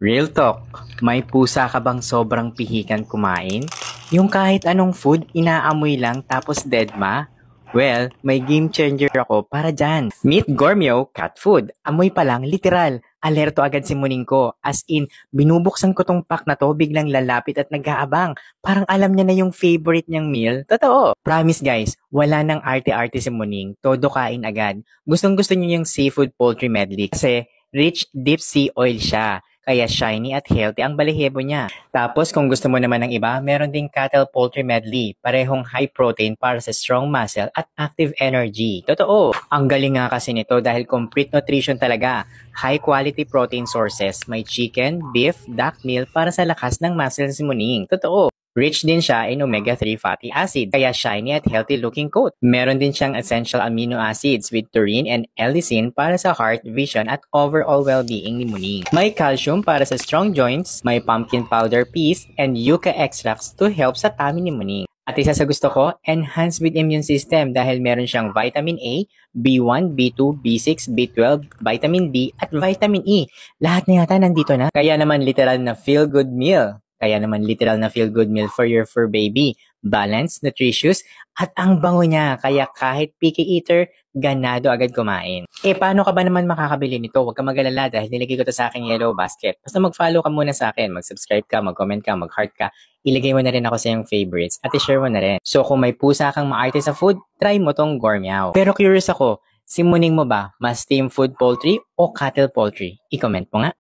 Real talk, may pusa ka bang sobrang pihikan kumain? Yung kahit anong food, inaamoy lang tapos deadma? Well, may game changer ako para dyan. Meet Gourmio Cat Food. Amoy pa lang, literal. Alerto agad si Muning ko. As in, binubuksan ko tong pack na to, biglang lalapit at nag-aabang. Parang alam niya na yung favorite niyang meal. Totoo. Promise guys, wala nang arte-arte si Muning. Todo kain agad. Gustong gusto niyo yung seafood poultry medley kasi rich deep sea oil siya. Kaya shiny at healthy ang balahibo niya. Tapos kung gusto mo naman ng iba, meron ding cattle poultry medley. Parehong high protein para sa strong muscle at active energy. Totoo. Ang galing nga kasi nito dahil complete nutrition talaga. High quality protein sources. May chicken, beef, duck meal para sa lakas ng muscle si Muning. Totoo. Rich din siya in omega-3 fatty acid, kaya shiny at healthy looking coat. Meron din siyang essential amino acids with taurine and lysine para sa heart, vision at overall well-being ni Muning. May calcium para sa strong joints, may pumpkin powder peas, and yucca extracts to help sa tummy ni Muning. At isa sa gusto ko, enhanced with immune system dahil meron siyang vitamin A, B1, B2, B6, B12, vitamin D, at vitamin E. Lahat na yata nandito na. Kaya naman literal na feel-good meal. Kaya naman literal na feel-good meal for your fur baby. Balanced, nutritious, at ang bango niya. Kaya kahit picky eater, ganado agad kumain. Paano ka ba naman makakabili nito? Huwag ka mag-alala dahil nilagay ko to sa aking yellow basket. Basta mag-follow ka muna sa akin, mag-subscribe ka, mag-comment ka, mag-heart ka. Ilagay mo na rin ako sa iyong favorites at i-share mo na rin. So kung may pusa kang maarte sa food, try mo tong Gourmio. Pero curious ako, si Muning mo ba, mas team food poultry o cattle poultry? I-comment mo nga.